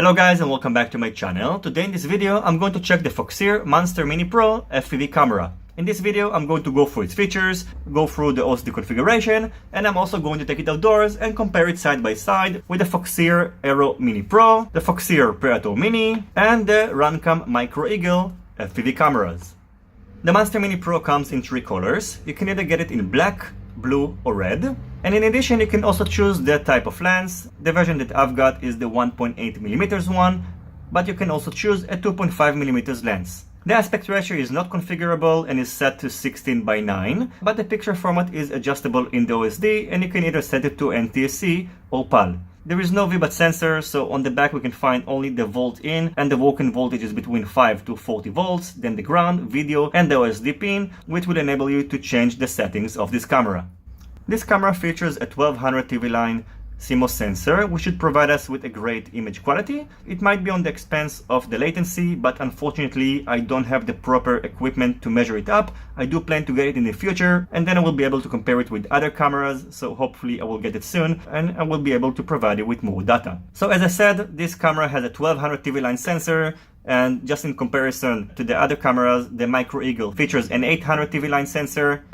Hello guys and welcome back to my channel. Today in this video I'm going to check the Foxeer Monster Mini Pro FPV camera. In this video I'm going to go through its features, go through the OSD configuration, and I'm also going to take it outdoors and compare it side by side with the Foxeer Aero Mini Pro, the Foxeer Predator Mini, and the RunCam Micro Eagle FPV cameras. The Monster Mini Pro comes in three colors. You can either get it in black, blue or red, and in addition you can also choose the type of lens. The version that I've got is the 1.8mm one, but you can also choose a 2.5mm lens. The aspect ratio is not configurable and is set to 16:9, but the picture format is adjustable in the OSD and you can either set it to NTSC or PAL. There is no VBAT sensor, so on the back we can find only the volt in, and the walk-in voltage is between 5 to 40 volts, then the ground, video and the OSD pin, which will enable you to change the settings of this camera. This camera features a 1200 TV line CMOS sensor, which should provide us with a great image quality. It might be on the expense of the latency, but unfortunately I don't have the proper equipment to measure it up. I do plan to get it in the future, and then I will be able to compare it with other cameras, so hopefully I will get it soon and I will be able to provide you with more data. So as I said, this camera has a 1200 TV line sensor, and just in comparison to the other cameras, the Micro Eagle features an 800 TV line sensor.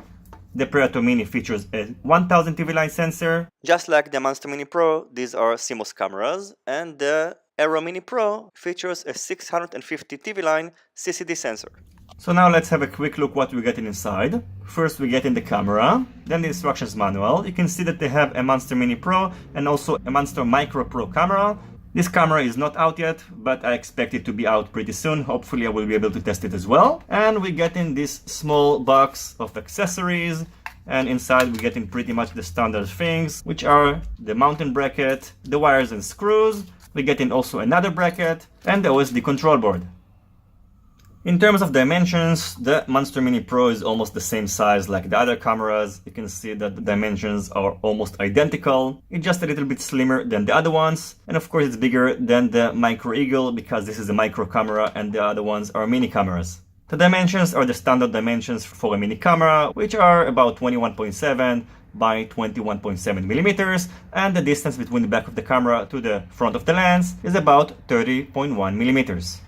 The Predator Mini features a 1000 TV line sensor. Just like the Monster Mini Pro, these are CMOS cameras, and the Aero Mini Pro features a 650 TV line CCD sensor. So now let's have a quick look what we get inside. First we get in the camera, then the instructions manual. You can see that they have a Monster Mini Pro and also a Monster Micro Pro camera. This camera is not out yet, but I expect it to be out pretty soon. Hopefully I will be able to test it as well. And we get in this small box of accessories, and inside we get in pretty much the standard things, which are the mounting bracket, the wires and screws. We get in also another bracket and the OSD control board. In terms of dimensions, the Monster Mini Pro is almost the same size like the other cameras. You can see that the dimensions are almost identical. It's just a little bit slimmer than the other ones. And of course it's bigger than the Micro Eagle because this is a micro camera and the other ones are mini cameras. The dimensions are the standard dimensions for a mini camera, which are about 21.7 by 21.7 millimeters, and the distance between the back of the camera to the front of the lens is about 30.1 millimeters.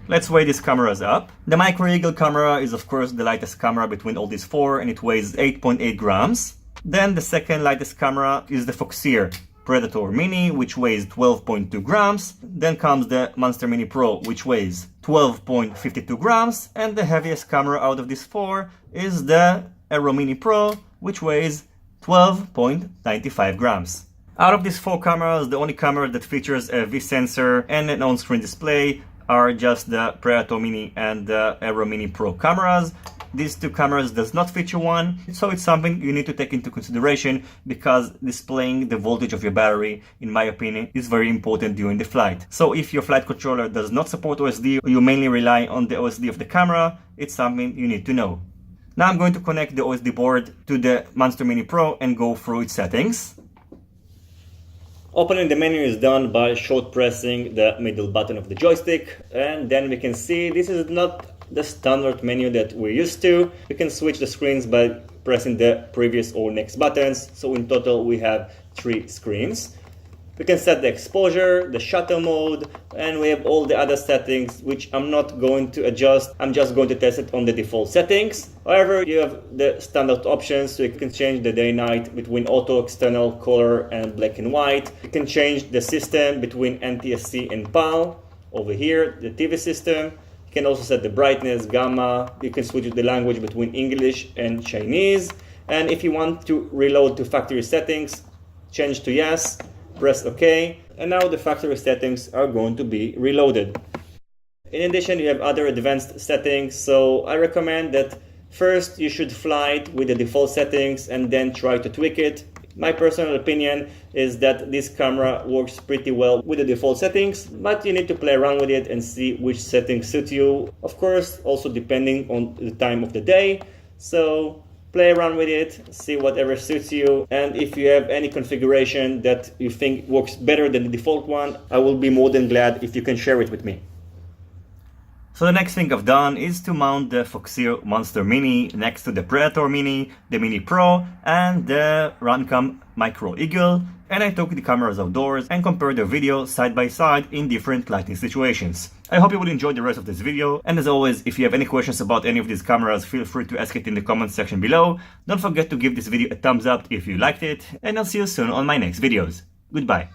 Let's weigh these cameras up. The Micro Eagle camera is of course the lightest camera between all these four, and it weighs 8.8 grams. Then the second lightest camera is the Foxeer Predator Mini, which weighs 12.2 grams. Then comes the Monster Mini Pro, which weighs 12.52 grams. And the heaviest camera out of these four is the Aero Mini Pro, which weighs 12.95 grams. Out of these four cameras, the only camera that features a V sensor and an on-screen display are just the Predator Mini and the Aero Mini Pro cameras. These two cameras does not feature one, so it's something you need to take into consideration because displaying the voltage of your battery, in my opinion, is very important during the flight. So if your flight controller does not support OSD or you mainly rely on the OSD of the camera, it's something you need to know. Now I'm going to connect the OSD board to the Monster Mini Pro and go through its settings. Opening the menu is done by short pressing the middle button of the joystick, and then we can see this is not the standard menu that we're used to. We can switch the screens by pressing the previous or next buttons, so in total we have 3 screens. We can set the exposure, the shutter mode, and we have all the other settings which I'm not going to adjust. I'm just going to test it on the default settings. However, you have the standard options, so you can change the day-night between auto, external, color, and black and white. You can change the system between NTSC and PAL. Over here, the TV system. You can also set the brightness, gamma. You can switch the language between English and Chinese. And if you want to reload to factory settings, change to yes. Press OK, and now the factory settings are going to be reloaded. In addition, you have other advanced settings, so I recommend that first you should fly it with the default settings and then try to tweak it. My personal opinion is that this camera works pretty well with the default settings, but you need to play around with it and see which settings suit you. Of course, also depending on the time of the day. So play around with it, see whatever suits you, and if you have any configuration that you think works better than the default one, I will be more than glad if you can share it with me. So the next thing I've done is to mount the Foxeer Monster Mini next to the Predator Mini, the Mini Pro, and the RunCam Micro Eagle, and I took the cameras outdoors and compared the video side by side in different lighting situations. I hope you will enjoy the rest of this video, and as always, if you have any questions about any of these cameras, feel free to ask it in the comments section below. Don't forget to give this video a thumbs up if you liked it, and I'll see you soon on my next videos. Goodbye.